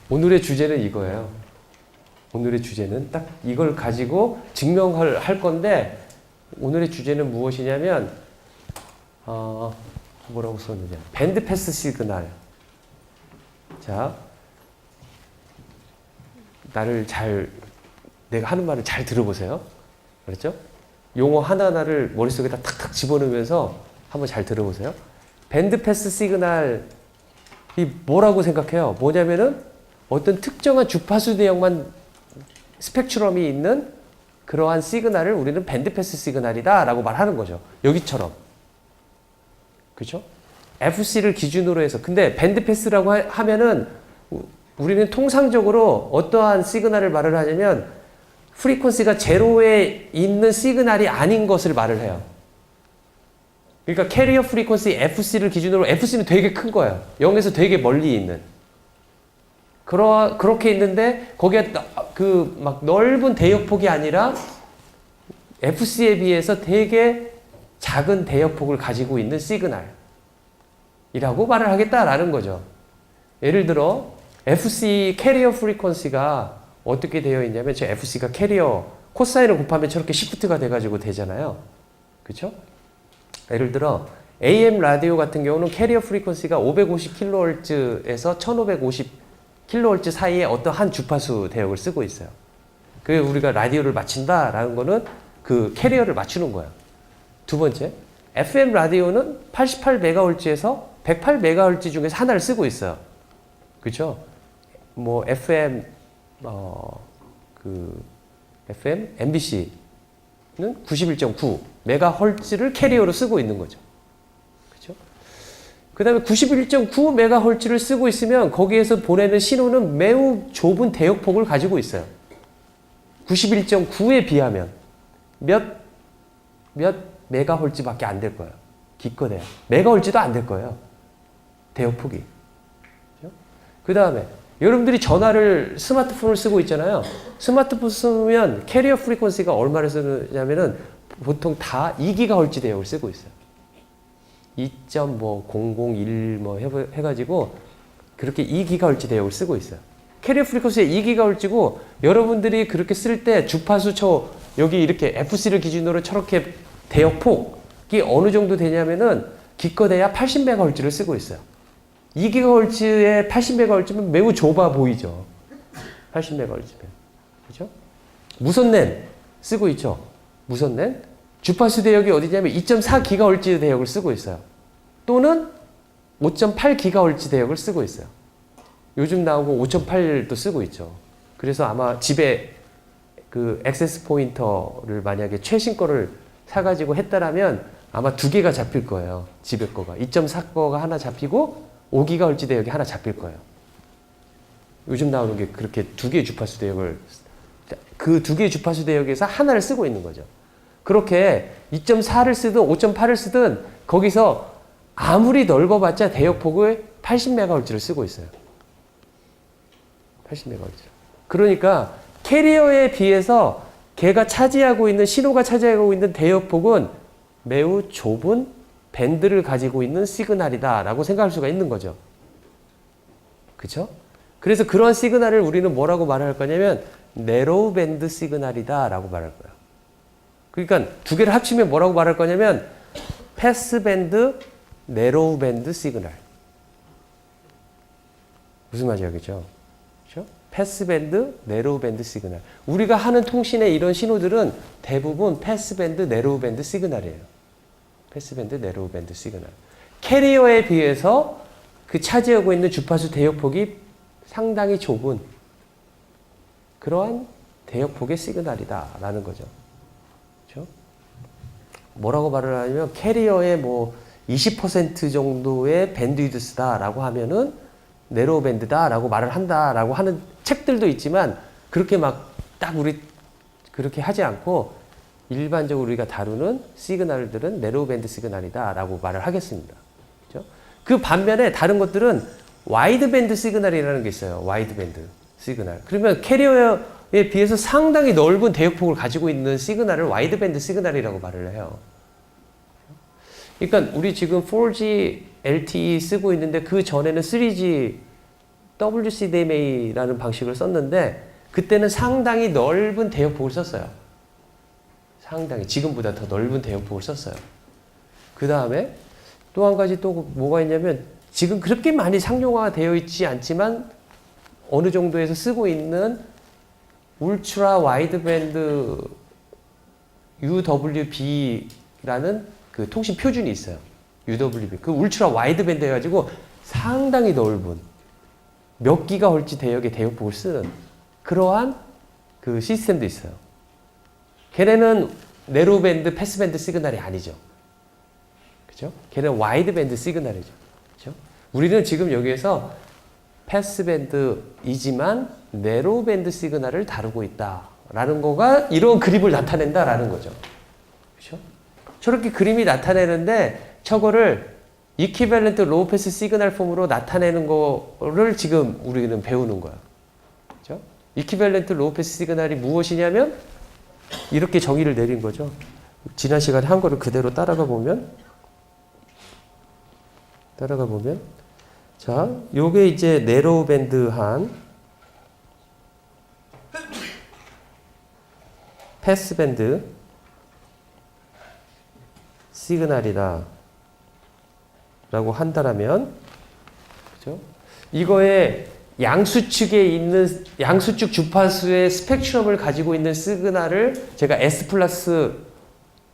오늘의 주제는 이거예요. 오늘의 주제는 딱 이걸 가지고 증명할 건데, 오늘의 주제는 무엇이냐면, 뭐라고 썼느냐. 밴드 패스 시그널. 자, 내가 하는 말을 잘 들어보세요. 그렇죠? 용어 하나하나를 머릿속에다 탁탁 집어넣으면서 한번 잘 들어보세요. 밴드 패스 시그널이 뭐라고 생각해요? 뭐냐면은 어떤 특정한 주파수 대역만 스펙트럼이 있는 그러한 시그널을 우리는 밴드 패스 시그널이다 라고 말하는 거죠. 여기처럼. 그렇죠? FC를 기준으로 해서. 근데 밴드 패스라고 하면은 우리는 통상적으로 어떠한 시그널을 말을 하냐면 프리퀀시가 제로에 있는 시그널이 아닌 것을 말을 해요. 그러니까 캐리어 프리퀀시 FC를 기준으로, FC는 되게 큰 거예요. 0에서 되게 멀리 있는. 그렇게 있는데 거기에 막 넓은 대역폭이 아니라 FC에 비해서 되게 작은 대역폭을 가지고 있는 시그널이라고 말을 하겠다라는 거죠. 예를 들어 FC 캐리어 프리퀀시가 어떻게 되어 있냐면, 저 FC가 캐리어 코사인을 곱하면 저렇게 시프트가 돼가지고 되잖아요. 그렇죠? 예를 들어 AM 라디오 같은 경우는 캐리어 프리퀀시가 550kHz에서 1550kHz 사이에 어떤 한 주파수 대역을 쓰고 있어요. 그게 우리가 라디오를 맞춘다라는 거는 그 캐리어를 맞추는 거예요. 두 번째, FM 라디오는 88MHz에서 108MHz 중에서 하나를 쓰고 있어요. 그렇죠? 뭐 FM FM, MBC는 91.9MHz를 캐리어로 쓰고 있는 거죠. 그렇죠? 그 다음에 91.9MHz를 쓰고 있으면 거기에서 보내는 신호는 매우 좁은 대역폭을 가지고 있어요. 91.9에 비하면 몇 메가홀츠밖에 안 될 거예요. 기껏해야. 메가홀츠도 안 될 거예요. 대역폭이. 그렇죠? 그 다음에 여러분들이 스마트폰을 쓰고 있잖아요. 스마트폰 쓰면 캐리어 프리퀀시가 얼마를 쓰냐면은 보통 다 2GHz 대역을 쓰고 있어요. 2.001 해가지고 그렇게 2GHz 대역을 쓰고 있어요. 캐리어 프리퀀시가 2GHz고 여러분들이 그렇게 쓸 때 주파수 여기 이렇게 FC를 기준으로 저렇게 대역폭이 어느 정도 되냐면은 기껏해야 80MHz를 쓰고 있어요. 2GHz에 80MHz면 매우 좁아 보이죠. 80MHz면. 그죠? 무선랜 쓰고 있죠. 무선랜. 주파수 대역이 어디냐면 2.4GHz 대역을 쓰고 있어요. 또는 5.8GHz 대역을 쓰고 있어요. 요즘 나오고 5.8도 쓰고 있죠. 그래서 아마 집에 그 액세스 포인터를 만약에 최신 거를 사가지고 했다라면 아마 두 개가 잡힐 거예요. 집에 거가. 2.4 거가 하나 잡히고 5GHz 대역이 하나 잡힐 거예요. 요즘 나오는 게 그렇게 두 개의 주파수 대역을, 그 두 개의 주파수 대역에서 하나를 쓰고 있는 거죠. 그렇게 2.4를 쓰든 5.8을 쓰든 거기서 아무리 넓어봤자 대역폭을 80MHz를 쓰고 있어요. 80MHz. 그러니까 캐리어에 비해서 걔가 차지하고 있는, 신호가 차지하고 있는 대역폭은 매우 좁은 밴드를 가지고 있는 시그널이다 라고 생각할 수가 있는 거죠. 그쵸? 그래서 그런 시그널을 우리는 뭐라고 말할 거냐면 네로우 밴드 시그널이다 라고 말할 거예요. 그러니까 두 개를 합치면 뭐라고 말할 거냐면 패스 밴드, 네로우 밴드 시그널. 무슨 말인지 알겠죠? 그렇죠? 패스 밴드, 네로우 밴드 시그널. 우리가 하는 통신의 이런 신호들은 대부분 패스 밴드, 네로우 밴드 시그널이에요. 패스밴드, 네로우 밴드 시그널. 캐리어에 비해서 그 차지하고 있는 주파수 대역폭이 상당히 좁은 그러한 대역폭의 시그널이다라는 거죠. 그렇죠? 뭐라고 말을 하냐면 캐리어의 뭐 20% 정도의 밴드위드스다라고 하면은 네로우 밴드다라고 말을 한다라고 하는 책들도 있지만 그렇게 막 딱 우리 그렇게 하지 않고 일반적으로 우리가 다루는 시그널들은 네로우 밴드 시그널이다 라고 말을 하겠습니다. 그렇죠? 그 반면에 다른 것들은 와이드 밴드 시그널이라는 게 있어요. 와이드 밴드 시그널. 그러면 캐리어에 비해서 상당히 넓은 대역폭을 가지고 있는 시그널을 와이드 밴드 시그널이라고 말을 해요. 그러니까 우리 지금 4G LTE 쓰고 있는데 그 전에는 3G WCDMA라는 방식을 썼는데 그때는 상당히 넓은 대역폭을 썼어요. 상당히 지금보다 더 넓은 대역폭을 썼어요. 그 다음에 또 한 가지 또 뭐가 있냐면 지금 그렇게 많이 상용화가 되어 있지 않지만 어느 정도에서 쓰고 있는 울트라 와이드밴드 UWB라는 그 통신 표준이 있어요. UWB. 그 울트라 와이드밴드 해가지고 상당히 넓은 몇 기가헤르츠 대역의 대역폭을 쓰는 그러한 그 시스템도 있어요. 걔네는 내로밴드, 패스밴드 시그널이 아니죠. 그죠? 걔는 와이드밴드 시그널이죠. 그죠? 우리는 지금 여기에서 패스밴드이지만 내로밴드 시그널을 다루고 있다라는 거가 이런 그림을 나타낸다라는 거죠. 그죠? 저렇게 그림이 나타내는데 저거를 이퀴밸런트 로우 패스 시그널 폼으로 나타내는 거를 지금 우리는 배우는 거야. 그죠? 이퀴밸런트 로우 패스 시그널이 무엇이냐면 이렇게 정의를 내린 거죠. 지난 시간에 한 거를 그대로 따라가 보면 자, 요게 이제 네로우 밴드한 패스밴드 시그널이다 라고 한다라면 그죠? 이거에 양수축에 있는 양수축 주파수의 스펙트럼을 가지고 있는 시그널을 제가 S 플러스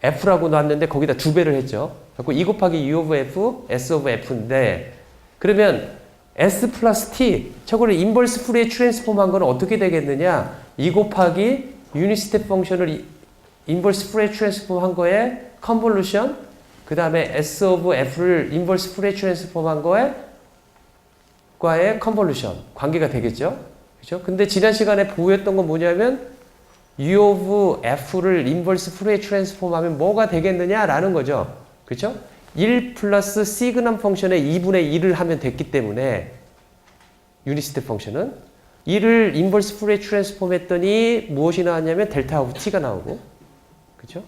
F라고 놨는데 거기다 2배를 했죠. 그래서 2 곱하기 U of F, S of F인데 그러면 S 플러스 T 저거를 인버스 푸리에 트랜스폼 한 거는 어떻게 되겠느냐 2 곱하기 유닛 스텝 펑션을 인버스 푸리에 트랜스폼 한 거에 컨볼루션 그 다음에 S of F를 인버스 푸리에 트랜스폼 한 거에 과의 컨볼루션 관계가 되겠죠. 그죠? 근데 지난 시간에 보였던 건 뭐냐면 U of F를 인버스 푸리에 트랜스폼 하면 뭐가 되겠느냐라는 거죠. 그죠? 1 플러스 시그넘 펑션의 2분의 1을 하면 됐기 때문에 유닛 스텝 펑션은 1을 인버스 푸리에 트랜스폼 했더니 무엇이 나왔냐면 델타 오브 t가 나오고 그죠?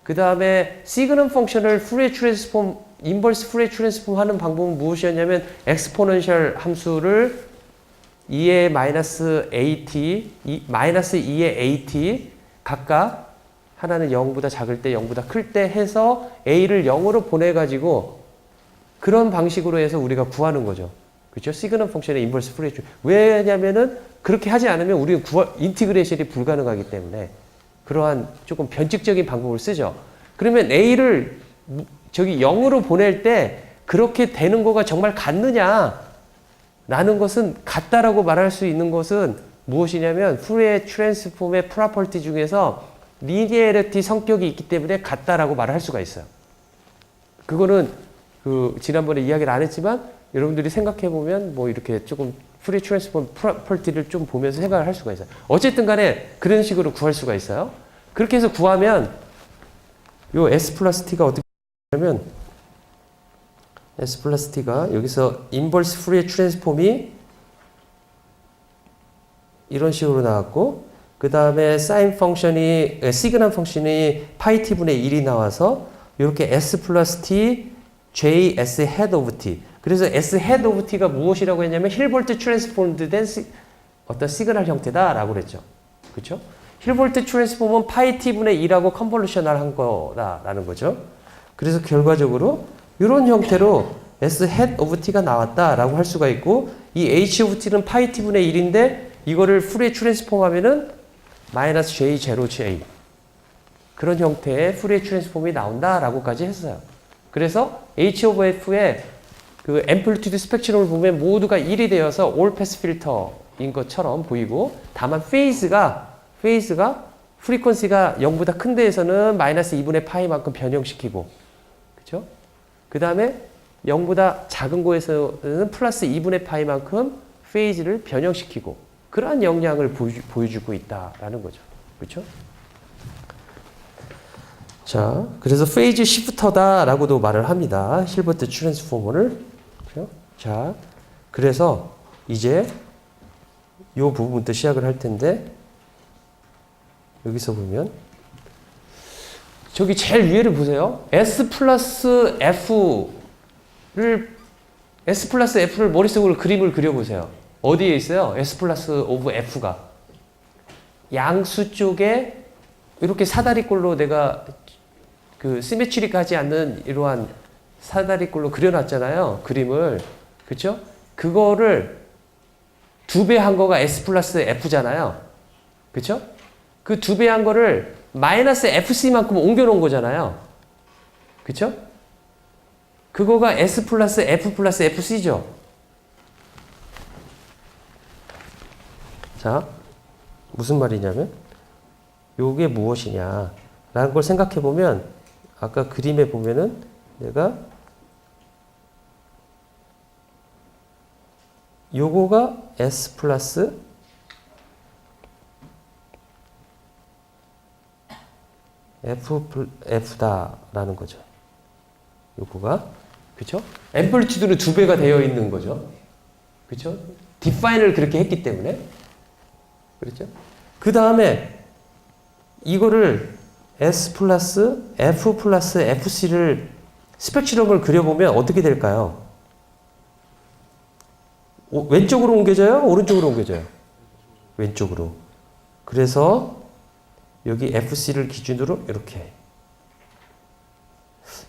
그 다음에 시그넘 펑션을 푸리에 트랜스폼 인버스 푸리에 트랜스폼 하는 방법은 무엇이었냐면 엑스포넨셜 함수를 2의 마이너스 AT, 마이너스 2의 AT 각각 하나는 0보다 작을 때 0보다 클 때 해서 A를 0으로 보내가지고 그런 방식으로 해서 우리가 구하는 거죠. 그렇죠? 시그널 펑션의 인버스 푸리에 트랜스폼. 왜냐면은 그렇게 하지 않으면 우리는 인티그레이션이 불가능하기 때문에 그러한 조금 변칙적인 방법을 쓰죠. 그러면 A를 저기 0으로 보낼 때 그렇게 되는 거가 정말 같느냐? 라는 것은 같다라고 말할 수 있는 것은 무엇이냐면 푸리에 트랜스폼의 프로퍼티 중에서 리니어리티 성격이 있기 때문에 같다라고 말을 할 수가 있어요. 그거는 그 지난번에 이야기를 안 했지만 여러분들이 생각해 보면 뭐 이렇게 조금 푸리에 트랜스폼 프로퍼티를 좀 보면서 생각을 할 수가 있어요. 어쨌든 간에 그런 식으로 구할 수가 있어요. 그렇게 해서 구하면 요 S 플러스 T가 어떻게 하면 S 플러스 T가 여기서 인버스 푸리에 트랜스폼이 이런 식으로 나왔고 그 다음에 사인 펑션이 시그널 펑션이 파이 t분의 1이 나와서 이렇게 S 플러스 T J S 헤드 오브 T 그래서 S 헤드 오브 T가 무엇이라고 했냐면 힐볼트 트랜스폼드 된 어떤 시그널 형태다라고 그랬죠. 그렇죠? 힐볼트 트랜스폼은 파이 t분의 2라고 컨볼루션을 한 거다라는 거죠. 그래서 결과적으로 이런 형태로 S head of t가 나왔다라고 할 수가 있고 이 H of t는 파이 t분의 1인데 이거를 푸리에 트랜스폼 하면은 마이너스 J 제로 J 그런 형태의 푸리에 트랜스폼이 나온다라고까지 했어요. 그래서 H of F의 그 앰플리튜드 스펙트럼을 보면 모두가 1이 되어서 올 패스 필터인 것처럼 보이고 다만 페이즈가 프리퀀시가 0보다 큰 데에서는 마이너스 2분의 파이만큼 변형시키고 그죠? 그 다음에 0보다 작은 곳에서는 플러스 2분의 파이만큼 페이즈를 변형시키고 그러한 역량을 보여주고 있다라는 거죠. 그렇죠? 자, 그래서 페이즈 시프터다라고도 말을 합니다. 힐버트 트랜스포머를. 그렇죠? 자, 그래서 이제 이 부분부터 시작을 할 텐데 여기서 보면 저기 제일 위에를 보세요. S 플러스 F를 머릿속으로 그림을 그려보세요. 어디에 있어요? S 플러스 오브 F가. 양수 쪽에 이렇게 사다리꼴로 내가 그 시메트릭하지 않는 이러한 사다리꼴로 그려놨잖아요. 그림을. 그쵸? 그거를 2배 한 거가 S 플러스 F잖아요. 그쵸? 그 2배 한 거를 마이너스 FC만큼 옮겨놓은 거잖아요. 그쵸? 그거가 S 플러스 F 플러스 FC죠. 자, 무슨 말이냐면 요게 무엇이냐 라는 걸 생각해 보면 아까 그림에 보면은 내가 요거가 S 플러스 F다라는 거죠. 요거가 그쵸? 앰플리튜드는 2배가 되어 있는 거죠. 그쵸? 디파인을 그렇게 했기 때문에 그렇죠? 그 다음에 이거를 S 플러스 F 플러스 FC를 스펙트럼을 그려보면 어떻게 될까요? 왼쪽으로 옮겨져요? 오른쪽으로 옮겨져요? 왼쪽으로. 그래서 여기 FC를 기준으로 이렇게.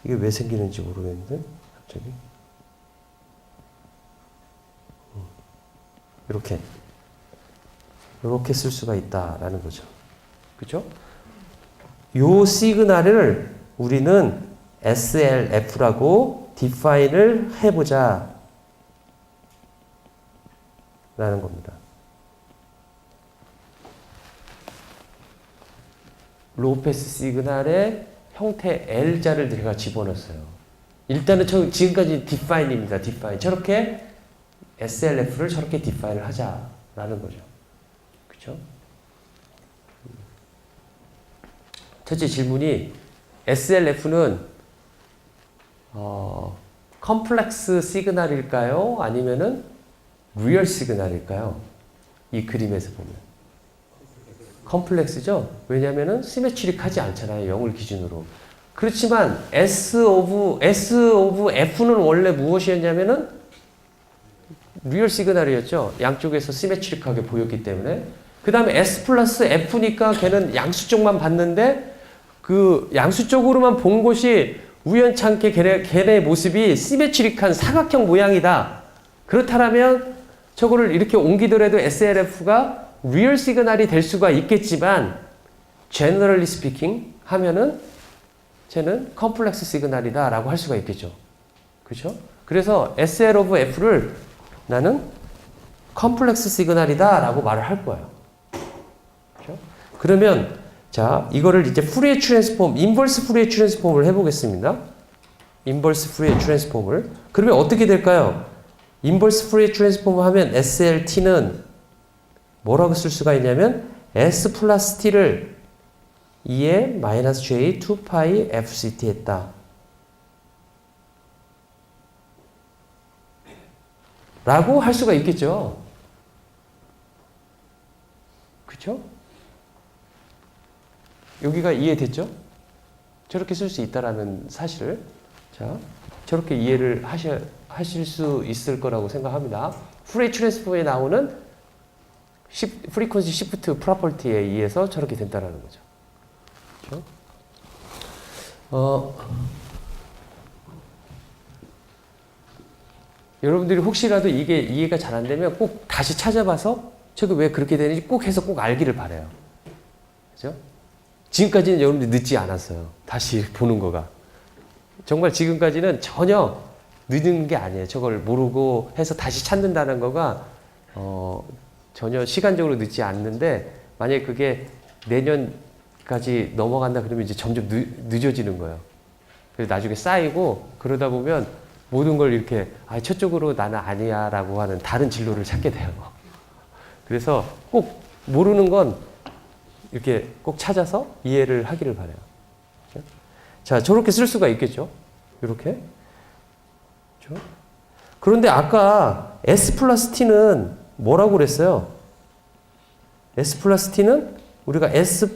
이게 왜 생기는지 모르겠는데 갑자기. 이렇게 쓸 수가 있다라는 거죠. 그죠? 요 시그널을 우리는 SLF라고 디파인을 해보자 라는 겁니다. 로우패스 시그널의 형태 L자를 제가 집어넣었어요. 일단은 지금까지 디파인입니다. 디파인. 저렇게 SLF를 저렇게 디파인을 하자라는 거죠. 그렇죠? 첫째 질문이 SLF는 컴플렉스 시그널일까요? 아니면은 리얼 시그널일까요? 이 그림에서 보면 컴플렉스죠? 왜냐면은 시메트릭하지 않잖아요. 0을 기준으로. 그렇지만 S 오브 F는 원래 무엇이었냐면은 리얼 시그널이었죠. 양쪽에서 시메트릭하게 보였기 때문에. 그 다음에 S 플러스 F니까 걔는 양수 쪽만 봤는데 그 양수 쪽으로만 본 것이 우연찮게 걔네 모습이 시메트릭한 사각형 모양이다. 그렇다면 저거를 이렇게 옮기더라도 SLF가 리얼 시그널이 될 수가 있겠지만 generally speaking 하면은 쟤는 컴플렉스 시그널이다 라고 할 수가 있겠죠. 그렇죠? 그래서 SL of F를 나는 컴플렉스 시그널이다 라고 말을 할 거예요. 그렇죠? 그러면 자, 이거를 이제 푸리에 트랜스폼, 인버스 푸리에 트랜스폼을 해보겠습니다. 인버스 푸리에 트랜스폼을. 그러면 어떻게 될까요? 인버스 푸리에 트랜스폼을 하면 SLT는 뭐라고 쓸 수가 있냐면 S 플러스 T를 2에 마이너스 J 2파이 FCT 했다. 라고 할 수가 있겠죠. 그쵸? 여기가 이해됐죠? 저렇게 쓸 수 있다라는 사실을. 자, 저렇게 이해를 하실 수 있을 거라고 생각합니다. 푸리에 트랜스폼에 나오는 프리퀀시 시프트 프로퍼티에 의해서 저렇게 된다라는 거죠. 그렇죠? 여러분들이 혹시라도 이게 이해가 잘 안 되면 꼭 다시 찾아봐서 저게 왜 그렇게 되는지 꼭 해서 꼭 알기를 바라요. 그죠? 지금까지는 여러분들이 늦지 않았어요. 다시 보는 거가. 정말 지금까지는 전혀 늦은 게 아니에요. 저걸 모르고 해서 다시 찾는다는 거가 전혀 시간적으로 늦지 않는데 만약에 그게 내년까지 넘어간다 그러면 이제 점점 늦어지는 거예요. 그래서 나중에 쌓이고 그러다 보면 모든 걸 이렇게 저쪽으로 나는 아니야 라고 하는 다른 진로를 찾게 돼요. 그래서 꼭 모르는 건 이렇게 꼭 찾아서 이해를 하기를 바라요. 자, 저렇게 쓸 수가 있겠죠? 이렇게. 그렇죠? 그런데 아까 S 플러스 T는 뭐라고 그랬어요? S 플러스 T는 우리가 S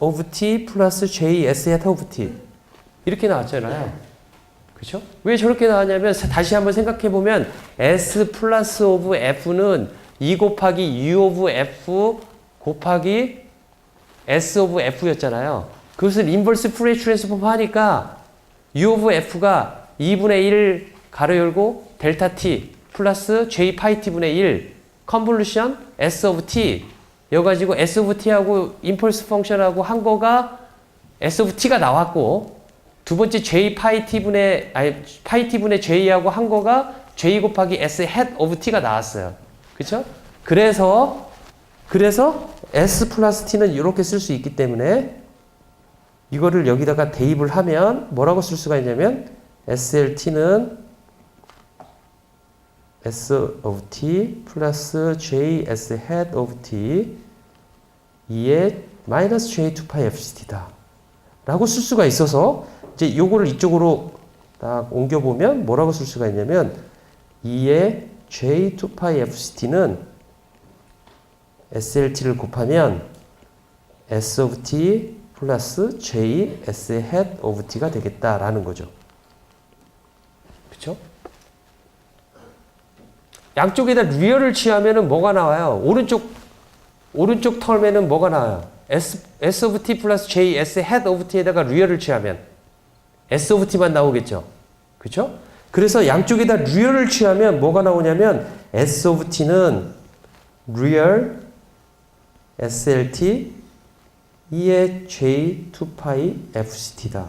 of T 플러스 J S hat of T 이렇게 나왔잖아요. 그렇죠? 왜 저렇게 나왔냐면 다시 한번 생각해 보면 S 플러스 of F는 E 곱하기 U of F 곱하기 S of F였잖아요. 그것을 인버스 푸리에 트랜스폼 하니까 U of F가 2분의 1 가로 열고 델타 T 플러스 J 파이 T분의 1 컨볼루션 S of T 여가지고 S of T하고 임펄스 펑션하고 한 거가 S of T가 나왔고 두 번째 J 파이 T분의 파이 T분의 J하고 한 거가 J 곱하기 S head of T가 나왔어요. 그쵸? 그래서 S 플러스 T는 이렇게 쓸 수 있기 때문에 이거를 여기다가 대입을 하면 뭐라고 쓸 수가 있냐면 SLT는 S of T 플러스 J S head of T 2의 마이너스 J2파이 FCT다 라고 쓸 수가 있어서 이제 요거를 이쪽으로 딱 옮겨보면 뭐라고 쓸 수가 있냐면 2의 J2파이 FCT는 SLT를 곱하면 S of T 플러스 J S head of T가 되겠다라는 거죠. 그쵸? 양쪽에다 리얼을 취하면은 뭐가 나와요? 오른쪽 텀에는 뭐가 나와요? S of T 플러스 J S head of T에다가 리얼을 취하면 S of T만 나오겠죠. 그쵸? 그래서 양쪽에다 리얼을 취하면 뭐가 나오냐면 S of T는 리얼 SLT 2의 J2파이 FCT다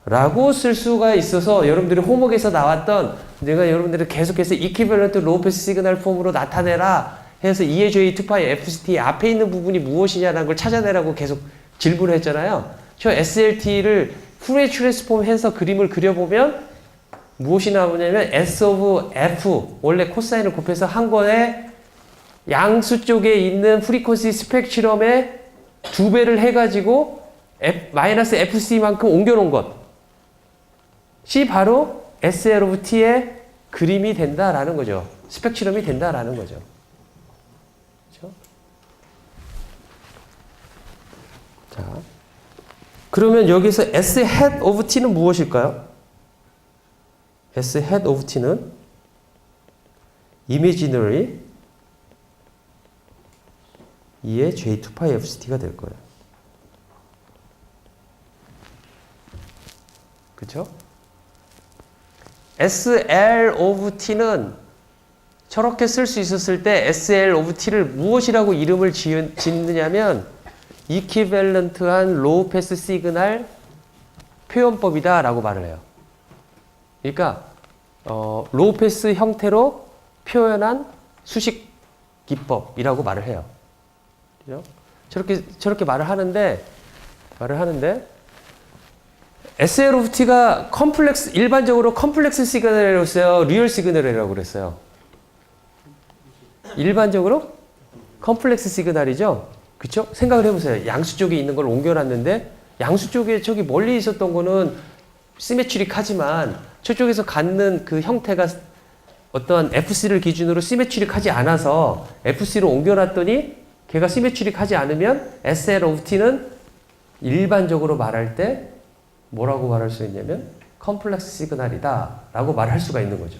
라고 쓸 수가 있어서 여러분들이 홈워크에서 나왔던 내가 여러분들이 계속해서 이퀴밸런트 로우 패스 시그널 폼으로 나타내라 해서 2의 J2파이 FCT 앞에 있는 부분이 무엇이냐라는 걸 찾아내라고 계속 질문을 했잖아요. 저 SLT를 푸리에 트랜스폼 해서 그림을 그려보면 무엇이 나오냐면 S of F 원래 코사인을 곱해서 한 거에 양수 쪽에 있는 프리퀀시 스펙트럼의 2배를 해가지고 마이너스 FC만큼 옮겨놓은 것이 바로 SL of T의 그림이 된다라는 거죠. 스펙트럼이 된다라는 거죠. 그렇죠? 자, 그러면 여기서 S head of T는 무엇일까요? S head of T는 imaginary 2의 J2파이 FCT가 될 거예요. 그쵸? SL of T는 저렇게 쓸 수 있었을 때 SL of T를 무엇이라고 이름을 짓느냐면 이퀴밸런트한 로우 패스 시그널 표현법이다 라고 말을 해요. 그러니까 로우 패스 형태로 표현한 수식 기법이라고 말을 해요. 저렇게 말을 하는데 SL of T가 일반적으로 컴플렉스 시그널이라고 써요. 리얼 시그널이라고 그랬어요. 일반적으로 컴플렉스 시그널이죠. 그쵸? 생각을 해보세요. 양수 쪽에 있는 걸 옮겨놨는데 양수 쪽에 저기 멀리 있었던 거는 시메트릭하지만 저쪽에서 갖는 그 형태가 어떤 FC를 기준으로 시메트릭하지 않아서 FC로 옮겨놨더니 걔가 시메트릭하지 않으면 SL of T는 일반적으로 말할 때 뭐라고 말할 수 있냐면 컴플렉스 시그널이다 라고 말할 수가 있는 거죠.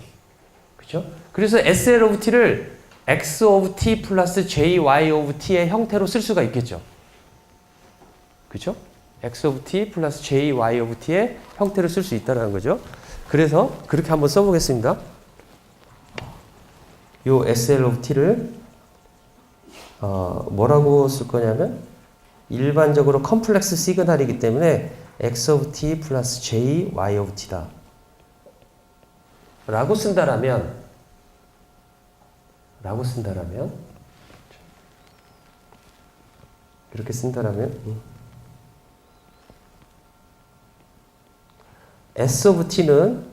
그렇죠? 그래서 SL of T를 X of T 플러스 JY of T의 형태로 쓸 수가 있겠죠. 그렇죠? X of T 플러스 JY of T의 형태로 쓸 수 있다는 거죠. 그래서 그렇게 한번 써보겠습니다. 요 SL of T를 뭐라고 쓸 거냐면 일반적으로 컴플렉스 시그널이기 때문에 X of T 플러스 J, Y of T다 라고 쓴다라면 이렇게 쓴다라면 S of T는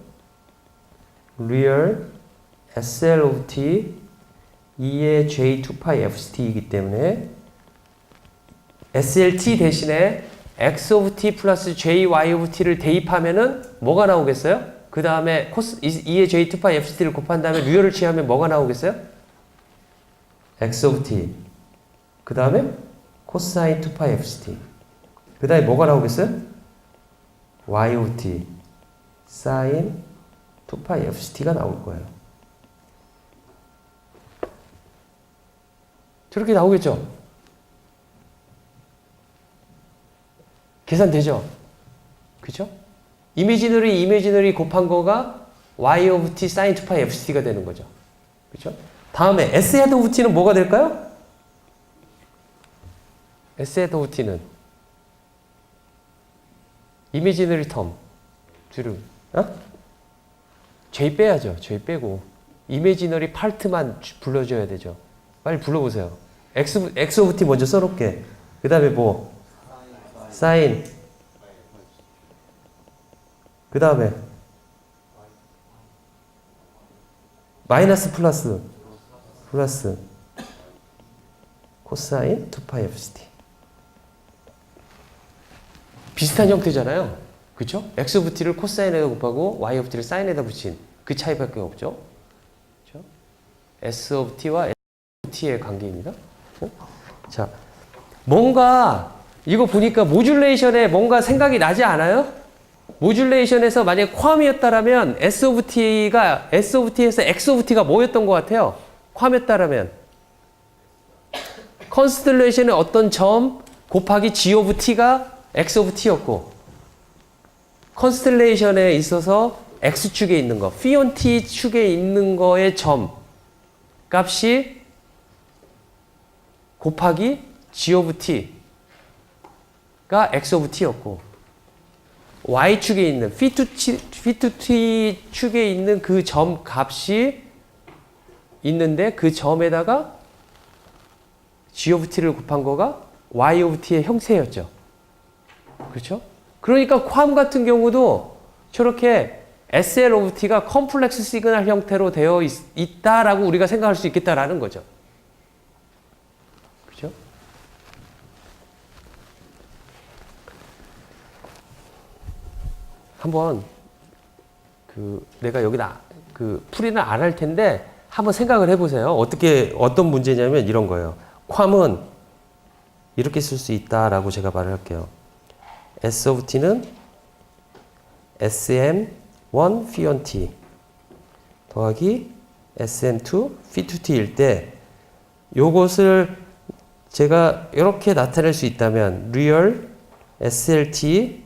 real SL of T 2의 J2파이 FCT이기 때문에 SLT 대신에 X of T 플러스 JY of T를 대입하면은 뭐가 나오겠어요? 그 다음에 코스 2의 J2파이 FCT를 곱한 다음에 리얼을 취하면 뭐가 나오겠어요? X of T 그 다음에 코사인 2파이 FCT 그 다음에 뭐가 나오겠어요? Y of T 사인 2파이 FCT가 나올 거예요. 저렇게 나오겠죠? 계산되죠? 그죠? 이미지너리 곱한 거가 y of t sin 2파이 fct가 되는 거죠. 그죠? 다음에 s 헤드 오브 t는 뭐가 될까요? s 헤드 오브 t는 이미지너리 텀 뒤로 j 빼야죠. j 빼고 이미지너리 파트만 불러줘야 되죠. 빨리 불러보세요. x 오브 t 먼저 써놓게. 그 다음에 뭐 sin 그 다음에 마이너스 플러스 코사인 2파이 fct 비슷한 형태잖아요. 그쵸? x 오브 t를 코사인에다 곱하고 y 오브 t를 사인에다 붙인 그 차이밖에 없죠. 그쵸? s 오브 t와 s 오브 t의 관계입니다. 자, 뭔가 이거 보니까 모듈레이션에 뭔가 생각이 나지 않아요? 모듈레이션에서 만약에 쿼함이었다라면 S 오브 T가 S 오브 T에서 X 오브 T가 뭐였던 것 같아요? 쿼함이었다라면 컨스텔레이션의 어떤 점 곱하기 G 오브 T가 X 오브 T였고 컨스텔레이션에 있어서 X축에 있는 거 피온 T축에 있는 거의 점 값이 곱하기 G 오브 T가 X 오브 T였고 Y축에 있는 P2T 축에 있는 그 점 값이 있는데 그 점에다가 G of T를 곱한 거가 Y of T의 형태였죠. 그렇죠? 그러니까 쿼함 같은 경우도 저렇게 SL of T가 컴플렉스 시그널 형태로 되어 있다라고 우리가 생각할 수 있겠다라는 거죠. 그렇죠? 한번 내가 여기다 풀이는 안 할 텐데 한번 생각을 해보세요. 어떤 문제냐면 이런 거예요. 쿼함은 이렇게 쓸 수 있다라고 제가 말을 할게요. S of T는 SM1 피온 T 더하기 SM2 P2T일 때 요것을 제가 이렇게 나타낼 수 있다면 real SLT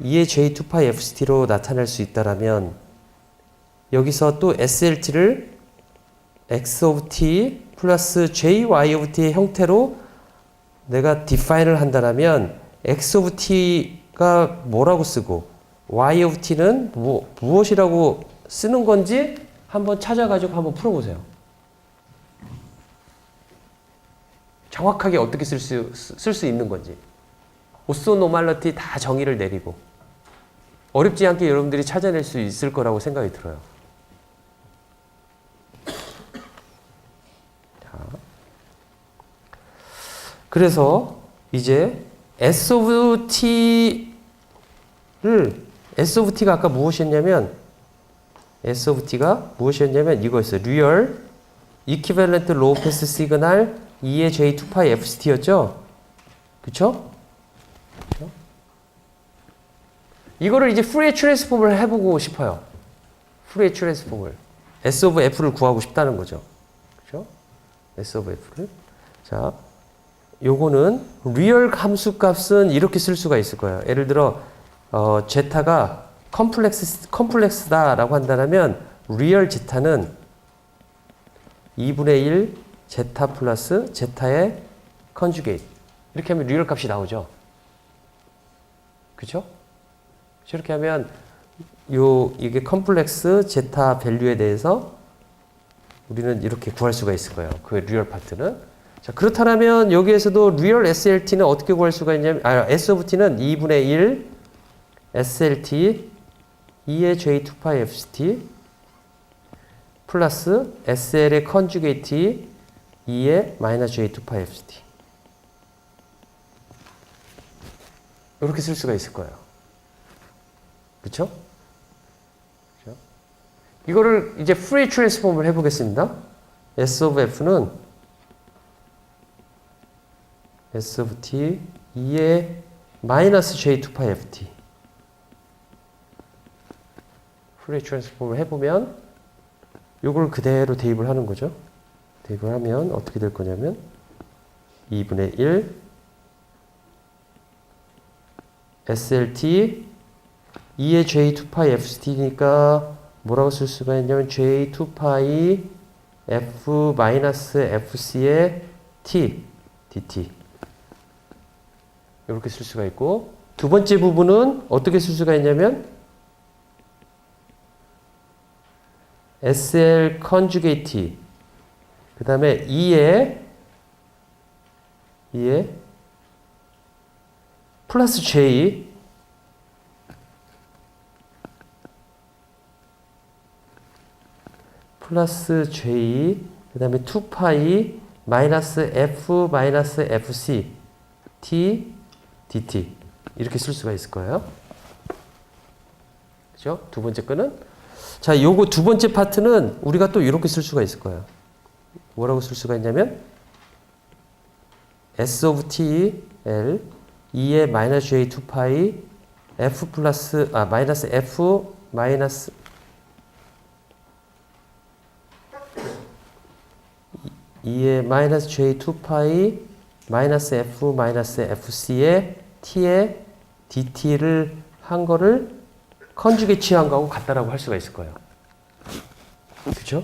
2의 J2파이 FCT로 나타낼 수 있다라면 여기서 또 SLT를 X of T 플러스 JY of T의 형태로 내가 define을 한다라면 X of T가 뭐라고 쓰고 Y of T는 무엇이라고 쓰는 건지 한번 찾아가지고 한번 풀어보세요. 정확하게 어떻게 쓸 수 있는 건지. 오소노말러티 다 정의를 내리고 어렵지 않게 여러분들이 찾아낼 수 있을 거라고 생각이 들어요. 자, 그래서 이제 S of T가 아까 무엇이었냐면 이거였어요. Real Equivalent Low Pass Signal 2의 J2파이 FCT였죠? 그쵸? 이거를 이제 프리에 트랜스폼을 해보고 싶어요. 프리에 트랜스폼을. S of F를 구하고 싶다는 거죠. 그죠? S of F를. 자, 요거는 리얼 함수 값은 이렇게 쓸 수가 있을 거예요. 예를 들어, 제타가 컴플렉스다라고 한다면, 리얼 제타는 2분의 1 제타 플러스 제타의 컨주게이트. 이렇게 하면 리얼 값이 나오죠. 그죠? 저렇게 하면 이게 컴플렉스 제타 밸류에 대해서 우리는 이렇게 구할 수가 있을 거예요. 그 리얼 파트는. 자, 그렇다면 여기에서도 리얼 SLT는 어떻게 구할 수가 있냐면 S of T는 2분의 1 SLT 2의 J2파이 FCT 플러스 SL의 컨주게이트 2의 마이너스 J2파이 FCT 이렇게 쓸 수가 있을 거예요. 그쵸? 그쵸? 이거를 이제 프리 트랜스폼을 해보겠습니다. S of F는 S of T 2의 마이너스 J2파이 FT 프리 트랜스폼을 해보면 이걸 그대로 대입을 하는 거죠. 대입을 하면 어떻게 될 거냐면 2분의 1 SLT 2의 J2파이 FCT니까 뭐라고 쓸 수가 있냐면 J2파이 F-FC의 T dt 이렇게 쓸 수가 있고, 두 번째 부분은 어떻게 쓸 수가 있냐면 SL 컨주게이트 T 그 다음에 2의 플러스 J 플러스 J 그 다음에 2파이 마이너스 F 마이너스 FC T dt 이렇게 쓸 수가 있을 거예요. 그죠? 두 번째 거는 자, 요거 두 번째 파트는 우리가 또 이렇게 쓸 수가 있을 거예요. 뭐라고 쓸 수가 있냐면 S of T L 2의 마이너스 J 2파이 F 플러스 마이너스 F 마이너스 2의 마이너스 J 2파이 마이너스 F 마이너스 FC의 T의 DT를 한 거를 컨주게이트 취한 거하고 같다라고 할 수가 있을 거예요. 그죠?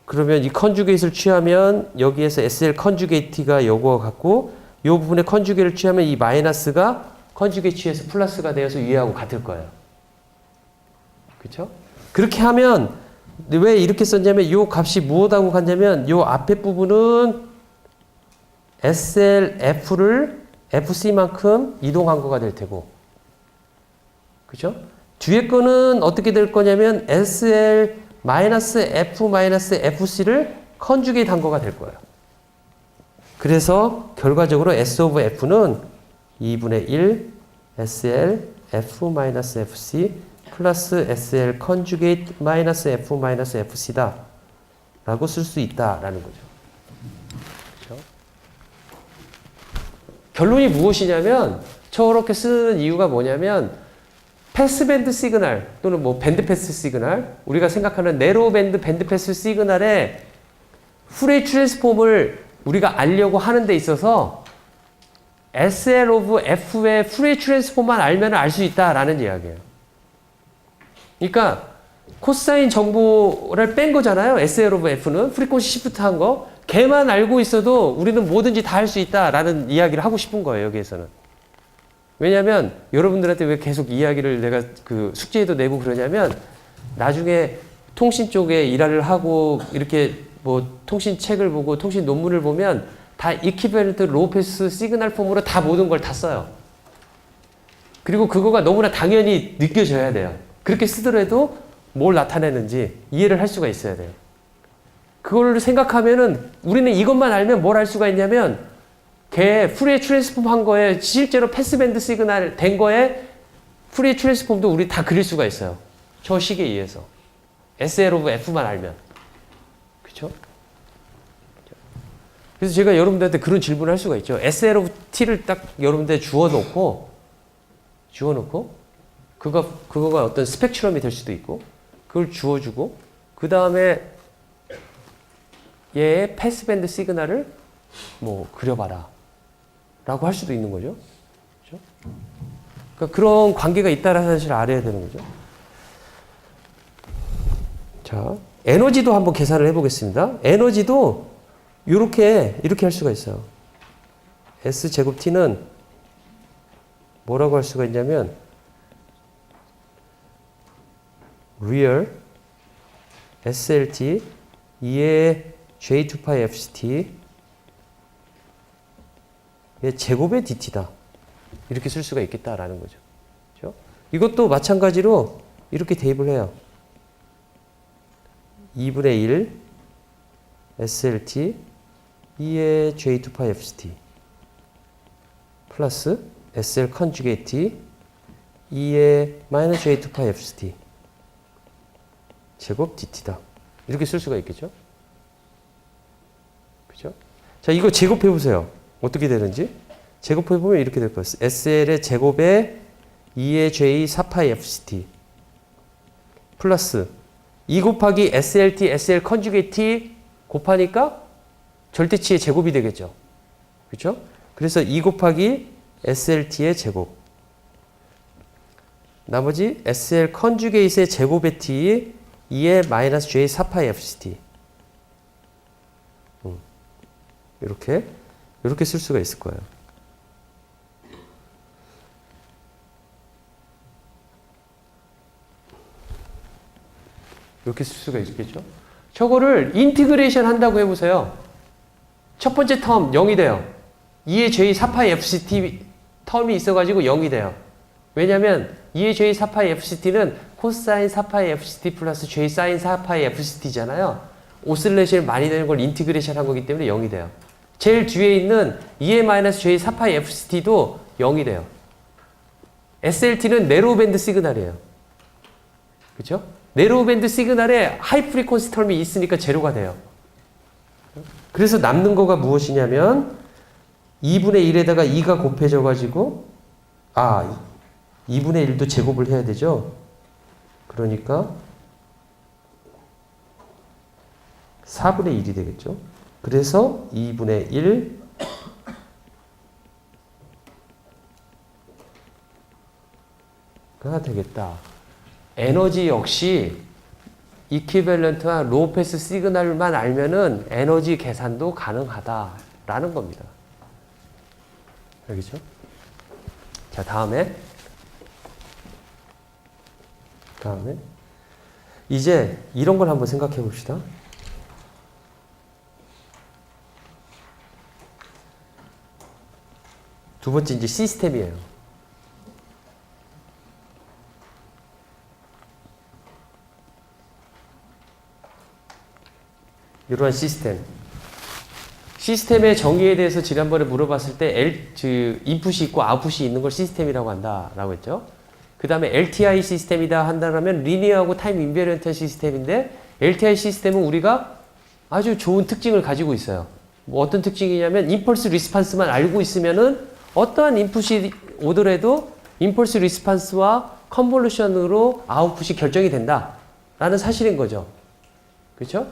그러면 이 컨주게이트를 취하면 여기에서 SL 컨주게이트가 요거 같고, 요 부분에 컨주게이트를 취하면 이 마이너스가 컨주게이트 취해서 플러스가 되어서 위하고 같을 거예요. 그죠? 그렇게 하면 왜 이렇게 썼냐면 요 값이 무엇하고 같냐면 요 앞에 부분은 SLF를 FC만큼 이동한 거가 될 테고, 그죠? 뒤에 거는 어떻게 될 거냐면 SL 마이너스 F 마이너스 FC를 컨주게이트 한 거가 될 거예요. 그래서 결과적으로 S 오브 F는 2분의 1 SL F 마이너스 FC 플러스 SL 컨주게이트 마이너스 F 마이너스 FC다 라고 쓸 수 있다라는 거죠. 그렇죠? 결론이 무엇이냐면 저렇게 쓰는 이유가 뭐냐면 패스밴드 시그널 또는 뭐 밴드패스 시그널, 우리가 생각하는 네로우 밴드 밴드패스 시그널의 후레이 트랜스폼을 우리가 알려고 하는 데 있어서 SL 오브 F의 후레이 트랜스폼만 알면 알 수 있다라는 이야기예요. 그러니까 코사인 정보를 뺀 거잖아요. SL 오브 F는 프리퀀시 시프트 한 거. 걔만 알고 있어도 우리는 뭐든지 다 할 수 있다라는 이야기를 하고 싶은 거예요. 여기에서는. 왜냐면 여러분들한테 왜 계속 이야기를 내가 그 숙제에도 내고 그러냐면 나중에 통신 쪽에 일을 하고 이렇게 뭐 통신 책을 보고 통신 논문을 보면 다 이퀴밸런트 로우 패스 시그널 폼으로 다 모든 걸 다 써요. 그리고 그거가 너무나 당연히 느껴져야 돼요. 그렇게 쓰더라도 뭘 나타내는지 이해를 할 수가 있어야 돼요. 그걸 생각하면은 우리는 이것만 알면 뭘 할 수가 있냐면 걔 프리에 트랜스폼 한 거에 실제로 패스밴드 시그널 된 거에 프리에 트랜스폼도 우리 다 그릴 수가 있어요. 저 식에 의해서. SL 오브 F만 알면. 그쵸? 그래서 제가 여러분들한테 그런 질문을 할 수가 있죠. SL 오브 T를 딱 여러분들 주워놓고 그거가 어떤 스펙트럼이 될 수도 있고 그걸 주워주고 그 다음에 얘의 패스밴드 시그널을 뭐 그려봐라 라고 할 수도 있는 거죠. 그렇죠? 그러니까 그런 관계가 있다라는 사실을 알아야 되는 거죠. 자, 에너지도 한번 계산을 해보겠습니다. 에너지도 이렇게 할 수가 있어요. S제곱 T는 뭐라고 할 수가 있냐면 real SLT 2의 J2파이 FCT 제곱의 DT다. 이렇게 쓸 수가 있겠다라는 거죠. 그렇죠? 이것도 마찬가지로 이렇게 대입을 해요. 2분의 1 SLT 2의 J2파이 FCT 플러스 SL 컨주게이트 2의 마이너스 J2파이 FCT 제곱 DT다. 이렇게 쓸 수가 있겠죠? 그죠? 자, 이거 제곱해 보세요. 어떻게 되는지. 제곱해 보면 이렇게 될 거예요. SL의 제곱에 2의 J 4파이 FCT 플러스 2 곱하기 SLT, SL 컨주게이트 곱하니까 절대치의 제곱이 되겠죠. 그렇죠? 그래서 2 곱하기 SLT의 제곱. 나머지 SL 컨주게이트의 제곱의 T 2의 마이너스 J 4파이 FCT. 이렇게 쓸 수가 있을 거예요. 이렇게 쓸 수가 있겠죠? 저거를 인티그레이션 한다고 해보세요. 첫 번째 텀 0이 돼요. 2의 J 4파이 FCT 텀이 있어가지고 0이 돼요. 왜냐면 2의 J 4파이 FCT는 코사인 4파이 FCT 플러스 J 사인 4파이 FCT잖아요. 오슬레이션이 많이 되는 걸 인티그레이션 한 거기 때문에 0이 돼요. 제일 뒤에 있는 2의 마이너스 J 4파이 FCT도 0이 돼요. SLT는 네로우 밴드 시그널이에요. 그렇죠? 네로우 밴드 시그널에 하이 프리퀀시 텀이 있으니까 제로가 돼요. 그래서 남는 거가 무엇이냐면 2분의 1에다가 2가 곱해져 가지고 2분의 1도 제곱을 해야 되죠. 그러니까 4분의 1이 되겠죠. 그래서 2분의 1가 되겠다. 에너지 역시 이퀴밸런트와 로우 패스 시그널만 알면은 에너지 계산도 가능하다라는 겁니다. 알겠죠? 자, 다음에 이제 이런 걸 한번 생각해 봅시다. 두 번째 이제 시스템이에요. 이러한 시스템의 정의에 대해서 지난번에 물어봤을 때 인풋이 있고 아웃풋이 있는 걸 시스템이라고 한다라고 했죠. 그 다음에 LTI 시스템이다 한다면 리니어하고 타임 인베리언트 시스템인데 LTI 시스템은 우리가 아주 좋은 특징을 가지고 있어요. 뭐 어떤 특징이냐면 임펄스 리스판스만 알고 있으면은 어떠한 인풋이 오더라도 임펄스 리스판스와 컨볼루션으로 아웃풋이 결정이 된다라는 사실인 거죠. 그렇죠?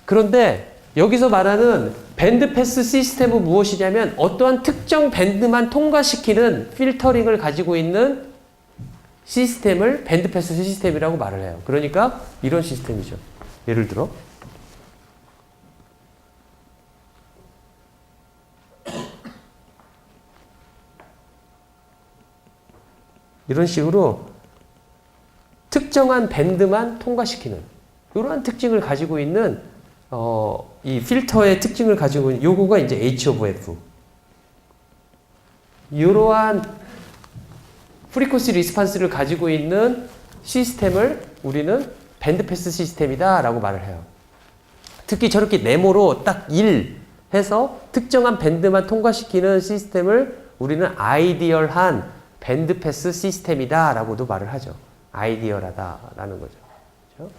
그런데 여기서 말하는 밴드 패스 시스템은 무엇이냐면 어떠한 특정 밴드만 통과시키는 필터링을 가지고 있는 시스템을 밴드 패스 시스템이라고 말을 해요. 그러니까 이런 시스템이죠. 예를 들어 이런 식으로 특정한 밴드만 통과시키는 이러한 특징을 가지고 있는 이 필터의 특징을 가지고 있는 요거가 이제 H of F. 이러한 프리퀀시 리스판스를 가지고 있는 시스템을 우리는 밴드 패스 시스템이다 라고 말을 해요. 특히 저렇게 네모로 딱 1 해서 특정한 밴드만 통과시키는 시스템을 우리는 아이디얼한 밴드 패스 시스템이다 라고도 말을 하죠. 아이디얼하다라는 거죠. 그렇죠?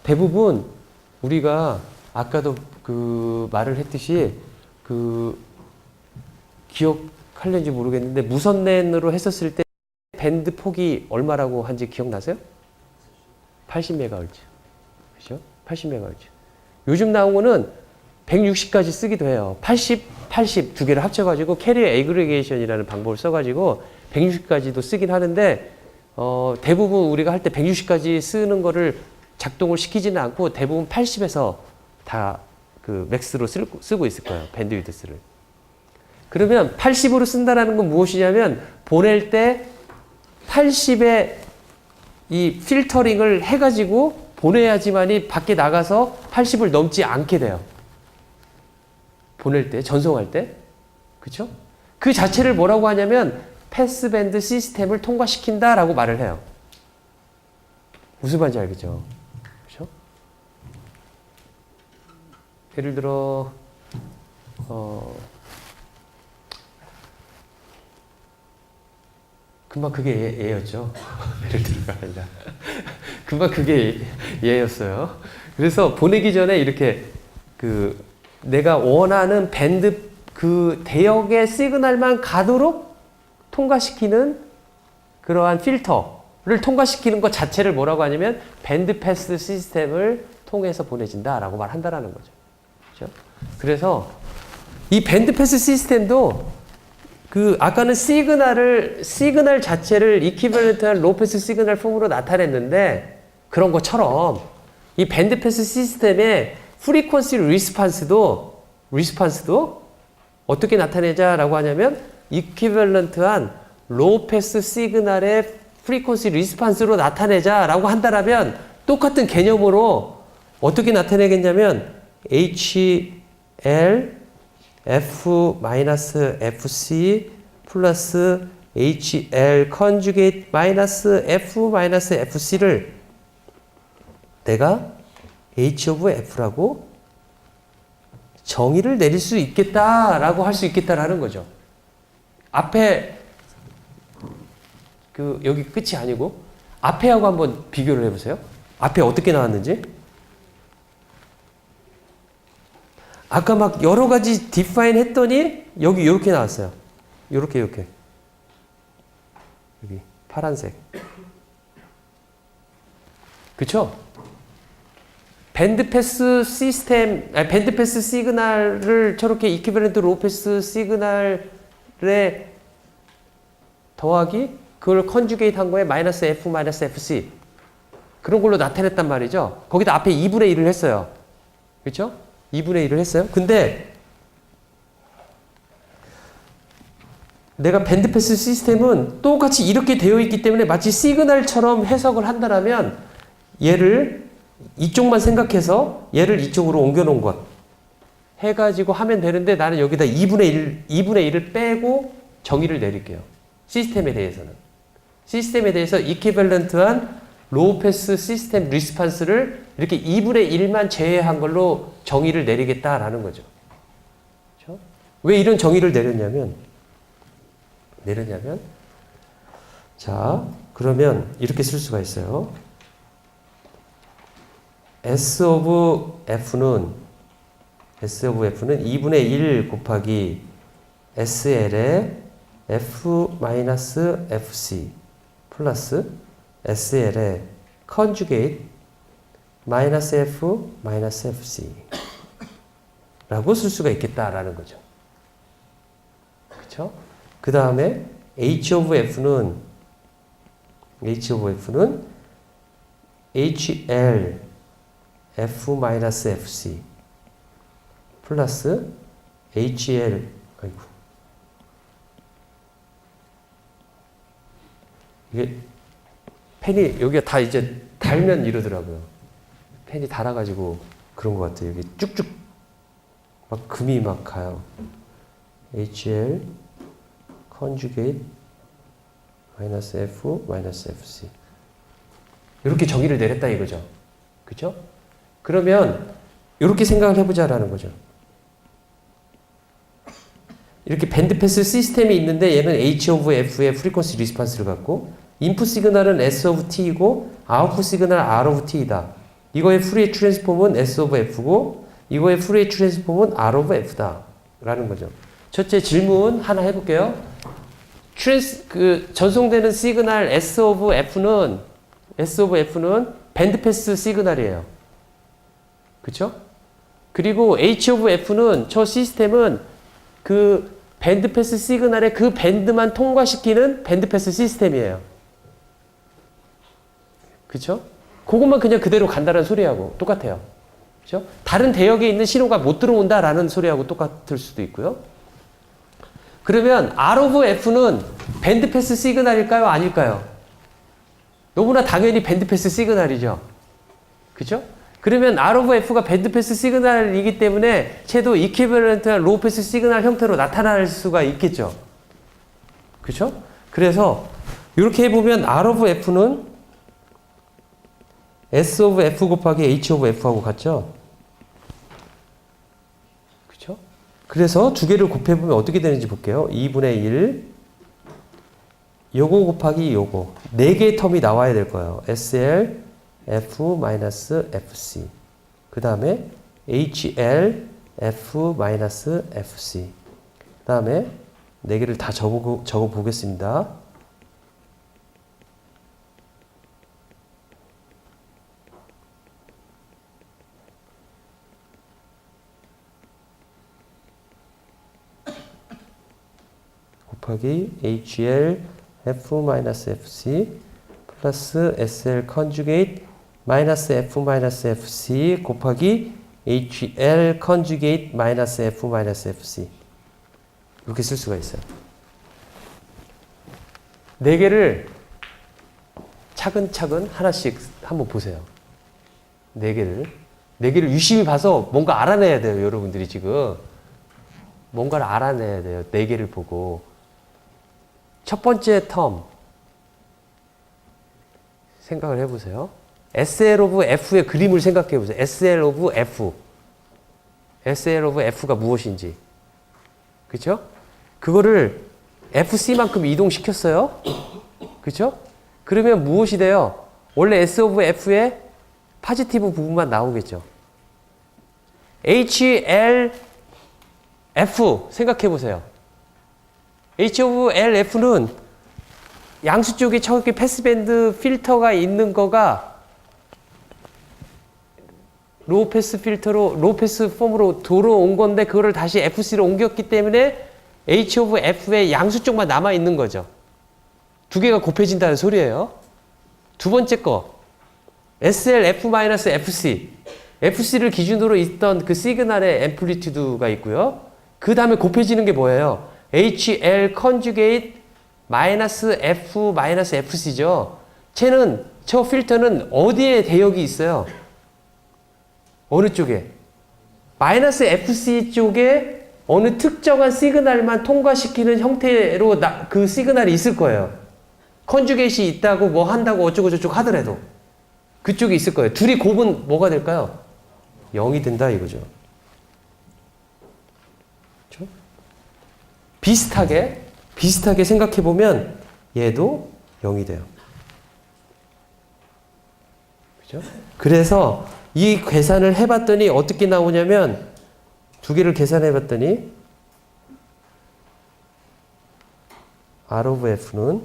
대부분 우리가 아까도 그 말을 했듯이 그 기억할는지 모르겠는데 무선랜으로 했었을 때 밴드 폭이 얼마라고 한지 기억나세요? 80MHz. 그렇죠? 80MHz. 요즘 나온 거는 160까지 쓰기도 해요. 80 두 개를 합쳐가지고 캐리어 애그리게이션이라는 방법을 써가지고 160까지도 쓰긴 하는데 대부분 우리가 할 때 160까지 쓰는 거를 작동을 시키지는 않고 대부분 80에서 다 그 맥스로 쓰고 있을 거예요. 밴드위드스를. 그러면 80으로 쓴다라는 건 무엇이냐면 보낼 때 80의 이 필터링을 해가지고 보내야지만이 밖에 나가서 80을 넘지 않게 돼요. 보낼 때, 전송할 때. 그쵸? 그 자체를 뭐라고 하냐면 패스밴드 시스템을 통과시킨다라고 말을 해요. 무슨 말인지 알겠죠? 그쵸? 예를 들어 금방 그게 예였죠. 예를 들어가 아니라 금방 그게 예였어요. 그래서 보내기 전에 이렇게 그 내가 원하는 밴드 그 대역의 시그널만 가도록 통과시키는 그러한 필터를 통과시키는 것 자체를 뭐라고 하냐면 밴드 패스 시스템을 통해서 보내진다라고 말한다라는 거죠. 그렇죠? 그래서 이 밴드패스 시스템도 그 아까는 시그널 자체를 이퀴벌런트한 로우패스 시그널 폼으로 나타냈는데 그런 것처럼 이 밴드패스 시스템의 프리퀀시 리스판스도 어떻게 나타내자라고 하냐면 이퀴벌런트한 로우패스 시그널의 프리퀀시 리스판스로 나타내자라고 한다라면 똑같은 개념으로 어떻게 나타내겠냐면 HL F-FC 플러스 HL 컨주게이트 마이너스 F-FC를 내가 H of F라고 정의를 내릴 수 있겠다라고 할 수 있겠다라는 거죠. 앞에 여기 끝이 아니고 앞에하고 한번 비교를 해보세요. 앞에 어떻게 나왔는지. 아까 막 여러 가지 디파인 했더니 여기 이렇게 나왔어요. 이렇게 여기 파란색. 그쵸? 밴드패스 시그널을 저렇게 이퀴벌런트 로우패스 시그널에 더하기 그걸 컨주게이트 한 거에 마이너스 F 마이너스 FC 그런 걸로 나타냈단 말이죠. 거기다 앞에 2분의 1을 했어요. 그렇죠? 2분의 1을 했어요. 근데 내가 밴드패스 시스템은 똑같이 이렇게 되어 있기 때문에 마치 시그널처럼 해석을 한다면 얘를 이쪽만 생각해서 얘를 이쪽으로 옮겨놓은 것 해가지고 하면 되는데 나는 여기다 2분의 1을 빼고 정의를 내릴게요. 시스템에 대해서 이퀴벌런트한 로우패스 시스템 리스판스를 이렇게 2분의 1만 제외한 걸로 정의를 내리겠다라는 거죠. 그렇죠? 왜 이런 정의를 내렸냐면 자, 그러면 이렇게 쓸 수가 있어요. S of F는 2분의 1 곱하기 SL의 F-FC 플러스 SL의 컨주게이트 마이너스 F 마이너스 FC 라고 쓸 수가 있겠다라는 거죠. 그렇죠? 그 다음에 H of F는 HL F 마이너스 FC 플러스 HL 이게 펜이 여기가 다 이제 달면 이러더라고요. 펜이 달아가지고 그런 것 같아요. 여기 쭉쭉 막 금이 막 가요. HL 컨주게이트 마이너스 F 마이너스 FC 이렇게 정의를 내렸다 이거죠. 그죠? 그러면 이렇게 생각을 해보자라는 거죠. 이렇게 밴드패스 시스템이 있는데 얘는 H of F의 프리퀀시 리스판스를 갖고 인풋 시그널은 S of T이고 아웃풋 시그널 R of T이다. 이거의 푸리에 트랜스폼은 S of F고 이거의 푸리에 트랜스폼은 R of F다. 라는 거죠. 첫째 질문 하나 해볼게요. 전송되는 시그널 S of F는 밴드패스 시그널이에요. 그쵸? 그리고 H of F는 저 시스템은 그 밴드패스 시그널의 그 밴드만 통과시키는 밴드패스 시스템이에요. 그쵸? 그것만 그냥 그대로 간다는 소리하고 똑같아요. 그쵸? 다른 대역에 있는 신호가 못 들어온다라는 소리하고 똑같을 수도 있고요. 그러면 R of F는 밴드패스 시그널일까요? 아닐까요? 너무나 당연히 밴드패스 시그널이죠. 그죠? 그러면 R of F가 밴드패스 시그널이기 때문에 채도 이퀴벌런트한 로우패스 시그널 형태로 나타날 수가 있겠죠. 그죠? 그래서 이렇게 해보면 R of F는 S of F 곱하기 H of F하고 같죠? 그죠? 그래서 두 개를 곱해보면 어떻게 되는지 볼게요. 2분의 1 요거 곱하기 요거 4개의 텀이 나와야 될 거예요. SL F-FC 그 다음에 HL F-FC 그 다음에 4개를 다 적어 보겠습니다. 곱하기 HL F-FC 플러스 SL 컨주게이트 마이너스 F-FC 곱하기 HL 컨주게이트 마이너스 F-FC 이렇게 쓸 수가 있어요. 네 개를 차근차근 하나씩 한번 보세요. 네 개를 유심히 봐서 뭔가 알아내야 돼요. 여러분들이 지금 뭔가를 알아내야 돼요. 네 개를 보고 첫 번째 텀 생각을 해보세요. SL of F의 그림을 생각해 보세요. SL of F. SL of F가 무엇인지. 그쵸? 그거를 FC만큼 이동시켰어요. 그쵸? 그러면 무엇이 돼요? 원래 S of F의 파지티브 부분만 나오겠죠. HL F 생각해 보세요. H of L F는 양수 쪽에 저기 패스밴드 필터가 있는 거가 로우 패스 필터로 로우 패스 폼으로 들어온 건데 그거를 다시 FC로 옮겼기 때문에 H of F의 양수 쪽만 남아 있는 거죠. 두 개가 곱해진다는 소리예요. 두 번째 거 SL F-FC FC를 기준으로 있던 그 시그널의 앰플리튜드가 있고요. 그 다음에 곱해지는 게 뭐예요? HL 컨주게이트 마이너스 F 마이너스 FC죠. 저 필터는 어디에 대역이 있어요? 어느 쪽에? 마이너스 FC 쪽에 어느 특정한 시그널만 통과시키는 형태로 그 시그널이 있을 거예요. 컨주게이트이 있다고 뭐 한다고 어쩌고 저쩌고 하더라도 그쪽에 있을 거예요. 둘이 곱은 뭐가 될까요? 0이 된다 이거죠. 그렇죠? 비슷하게 생각해 보면 얘도 0이 돼요. 그죠? 그래서 이 계산을 해봤더니 어떻게 나오냐면 두 개를 계산해봤더니 R of F는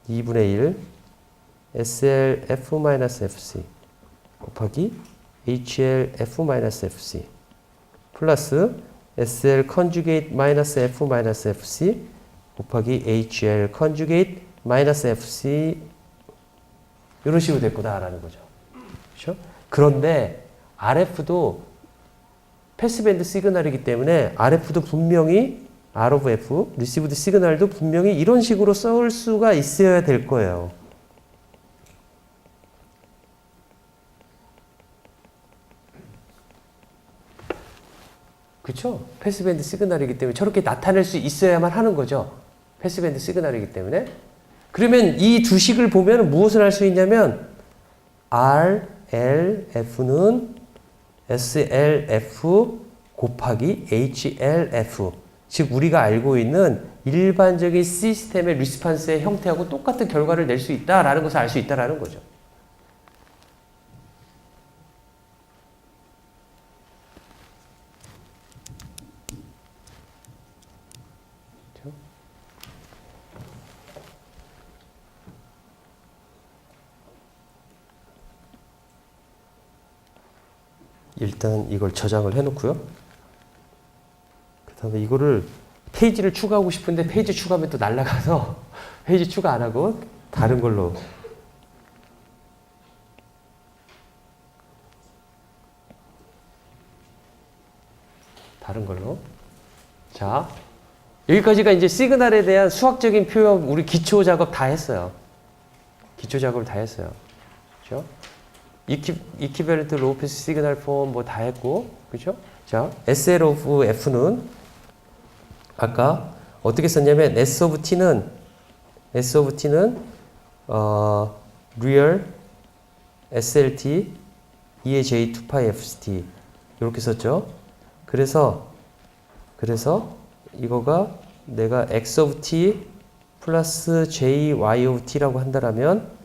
2분의 1 SL F-FC 곱하기 HL F-FC 플러스 SL 컨주게이트 마이너스 F-FC 곱하기 HL 컨주게이트 마이너스 FC 이런 식으로 될 거다라는 거죠. 그렇죠? 그런데 RF도 패스밴드 시그널이기 때문에 RF도 분명히 R of F, 리시브드 시그널도 분명히 이런 식으로 써올 수가 있어야 될 거예요. 그렇죠? 패스밴드 시그널이기 때문에 저렇게 나타낼 수 있어야만 하는 거죠. 패스밴드 시그널이기 때문에. 그러면 이 두 식을 보면 무엇을 할 수 있냐면 R, L, F는 SLF 곱하기 HLF 즉 우리가 알고 있는 일반적인 시스템의 리스판스의 형태하고 똑같은 결과를 낼 수 있다라는 것을 알 수 있다라는 거죠. 일단 이걸 저장을 해놓고요. 그 다음에 이거를 페이지를 추가하고 싶은데 페이지 추가하면 또 날아가서 페이지 추가 안 하고 다른 걸로 자 여기까지가 이제 시그널에 대한 수학적인 표현 우리 기초 작업 다 했어요. 기초 작업을 다 했어요. 그렇죠? 이퀴밸런트 로우 패스 시그널 폼 뭐 다 했고, 그죠? 자, SL of F는 아까 어떻게 썼냐면 S of T는 real SLT 2의 J 2파이 FCT 이렇게 썼죠. 그래서 이거가 내가 X of T 플러스 J Y of T라고 한다라면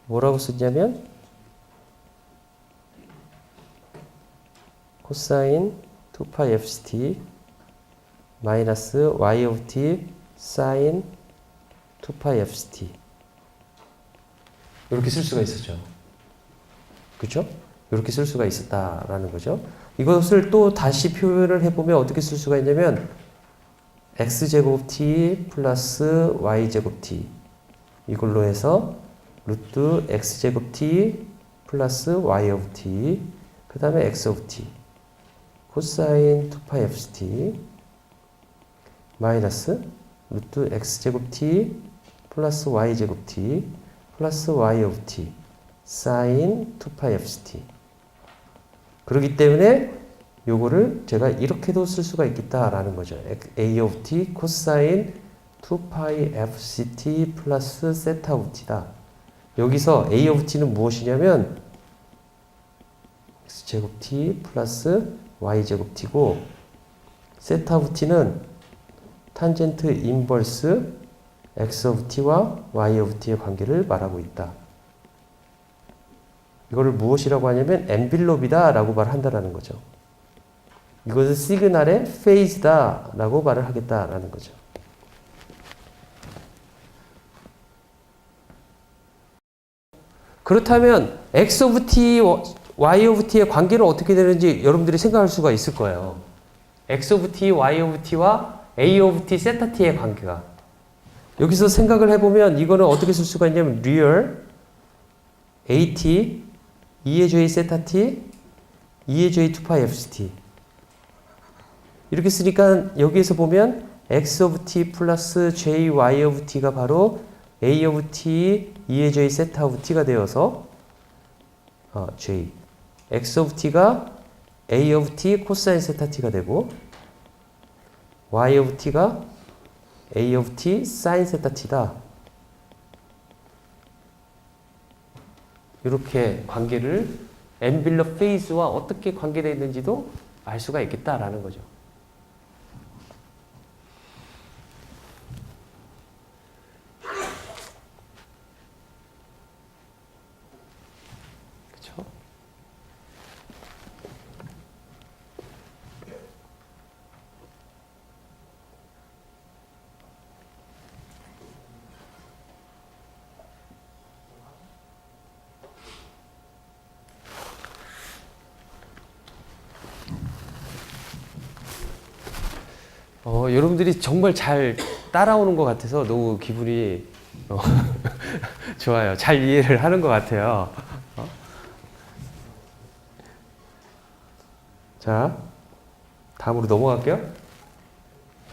뭐라고 쓰냐면 코사인 2파이 FCT 마이너스 Y of T 사인 2파이 FCT 이렇게 쓸 수가 있었죠. 그죠? 이렇게 쓸 수가 있었다라는 거죠. 이것을 또 다시 표현을 해보면 어떻게 쓸 수가 있냐면 x제곱 t 플러스 y제곱 t 이걸로 해서 루트 x제곱 t 플러스 y 오브 t 그 다음에 x 오브 t 코사인 2파이 fct 마이너스 루트 x제곱 t 플러스 y제곱 t 플러스 y 오브 t 사인 2파이 fct 그렇기 때문에 요거를 제가 이렇게도 쓸 수가 있겠다라는 거죠. a 오브 t 코사인 2파이 fct 플러스 세타 오브 t다. 여기서 a 오브 t는 무엇이냐면 x제곱 t 플러스 y제곱 t고 세타 오브 t는 탄젠트 인버스 x 오브 t와 y 오브 t의 관계를 말하고 있다. 이거를 무엇이라고 하냐면 엔빌롭이다 라고 말한다라는 거죠. 이것은 시그널의 페이즈다 라고 말을 하겠다라는 거죠. 그렇다면 x 오브 t, y 오브 t의 관계는 어떻게 되는지 여러분들이 생각할 수가 있을 거예요. x 오브 t, y 오브 t와 a 오브 t, 세타 t의 관계가 여기서 생각을 해보면 이거는 어떻게 쓸 수가 있냐면 real at 2의 j 세타 t 2의 j 2파이 fct 이렇게 쓰니까 여기에서 보면 x 오브 t 플러스 j y 오브 t가 바로 a 오브 t 2의 j 세타 오브 t가 되어서 j x 오브 t가 a 오브 t 코사인 세타 t가 되고 y 오브 t가 a 오브 t 사인 세타 t다. 이렇게 관계를 엔빌럽 페이스와 어떻게 관계되어 있는지도 알 수가 있겠다라는 거죠. 그렇죠? 여러분들이 정말 잘 따라오는 것 같아서 너무 기분이 좋아요. 잘 이해를 하는 것 같아요. 자, 다음으로 넘어갈게요.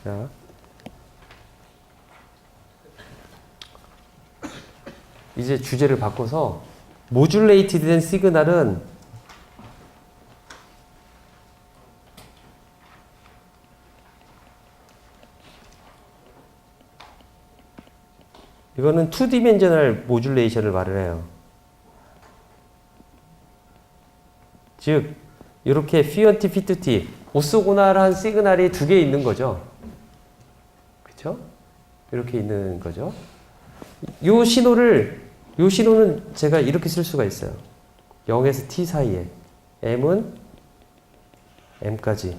자, 이제 주제를 바꿔서 모듈레이티드 된 시그널은 이거는 2디멘셔널 모듈레이션을 말을 해요. 즉 이렇게 P1T, P2T 오소고날한 시그널이 두 개 있는 거죠. 그렇죠? 이렇게 있는 거죠. 요 신호는 제가 이렇게 쓸 수가 있어요. 0에서 T 사이에 M은 M까지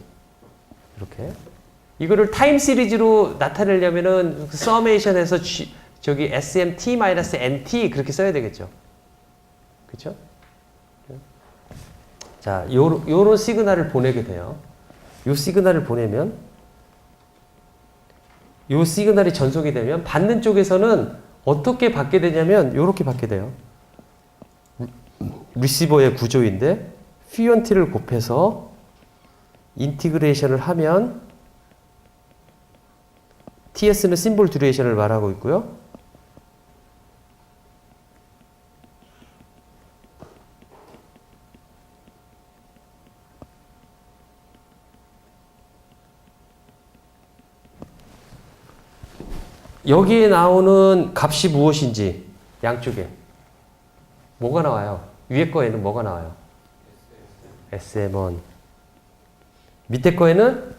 이렇게 이거를 타임 시리즈로 나타내려면은 서메이션에서 저기 SMT-NT 그렇게 써야 되겠죠. 그렇죠? 자, 요런 시그널을 보내게 돼요. 요 시그널을 보내면 요 시그널이 전송이 되면 받는 쪽에서는 어떻게 받게 되냐면 요렇게 받게 돼요. 리시버의 구조인데 P1T를 곱해서 인티그레이션을 하면 TS는 심볼 듀레이션을 말하고 있고요. 여기에 나오는 값이 무엇인지 양쪽에 뭐가 나와요? 위에 거에는 뭐가 나와요? SM1 밑에 거에는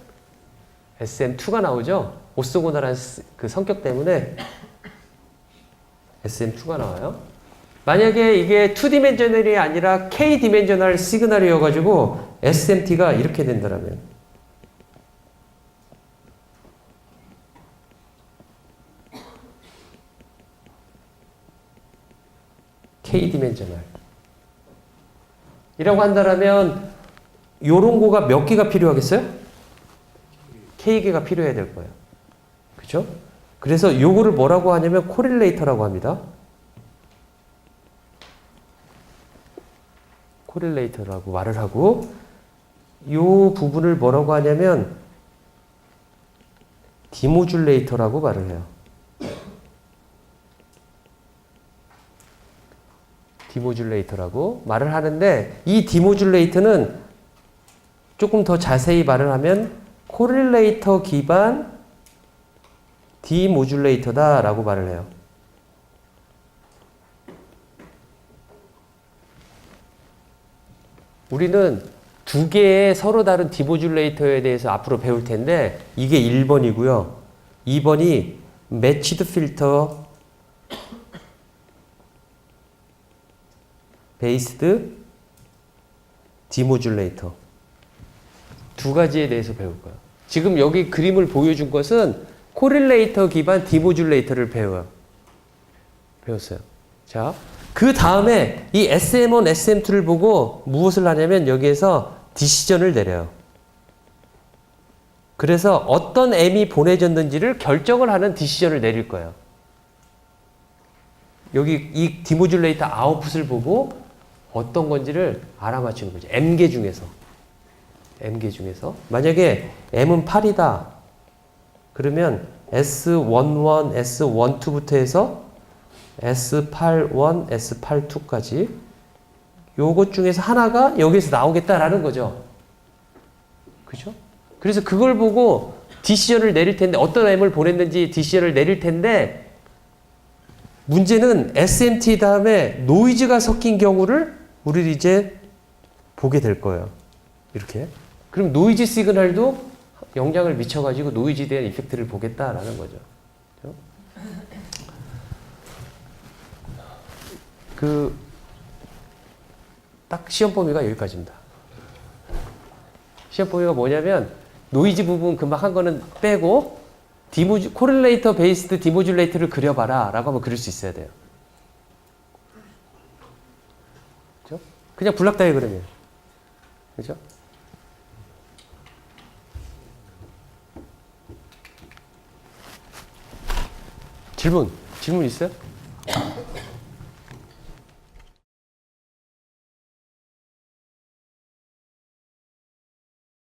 SM2가 나오죠? 오소고날한 그 성격 때문에 SM2가 나와요. 만약에 이게 2디멘셔널이 아니라 K디멘셔널 시그널이어가지고 SMT가 이렇게 된다면 K디멘셔널 한다면 요런 거가 몇 개가 필요하겠어요? K개가 필요해야 될 거예요. 그죠? 그래서 요거를 뭐라고 하냐면 코릴레이터라고 합니다. 코릴레이터라고 말을 하고 요 부분을 뭐라고 하냐면 디모듈레이터라고 말을 해요. 디모듈레이터라고 말을 하는데 이 디모듈레이터는 조금 더 자세히 말을 하면 코릴레이터 기반 디모듈레이터다라고 말을 해요. 우리는 두 개의 서로 다른 디모듈레이터에 대해서 앞으로 배울 텐데 이게 1번이고요. 2번이 매치드 필터 베이스드 디모듈레이터 두 가지에 대해서 배울 거예요. 지금 여기 그림을 보여준 것은 코릴레이터 기반 디모듈레이터를 배웠어요. 자, 그 다음에 이 SM1, SM2를 보고 무엇을 하냐면 여기에서 디시전을 내려요. 그래서 어떤 M이 보내졌는지를 결정을 하는 디시전을 내릴 거예요. 여기 이 디모듈레이터 아웃풋을 보고 어떤 건지를 알아맞히는 거죠. M개 중에서. M개 중에서. 만약에 M은 8이다. 그러면 S11, S12부터 해서 S81, S82까지 요것 중에서 하나가 여기에서 나오겠다라는 거죠. 그죠? 그래서 그걸 보고 디시전을 내릴 텐데 어떤 M을 보냈는지 디시전을 내릴 텐데 문제는 SMT 다음에 노이즈가 섞인 경우를 우리는 이제 보게 될 거예요. 이렇게. 그럼 노이즈 시그널도 영향을 미쳐가지고 노이즈에 대한 이펙트를 보겠다라는 거죠. 딱 시험 범위가 여기까지입니다. 시험 범위가 뭐냐면 노이즈 부분 금방 한 거는 빼고 코릴레이터 베이스드 디모듈레이터를 그려봐라 라고 하면 그릴 수 있어야 돼요. 그죠? 그냥 블락 다이어그램이에요. 그죠? 질문 있어요?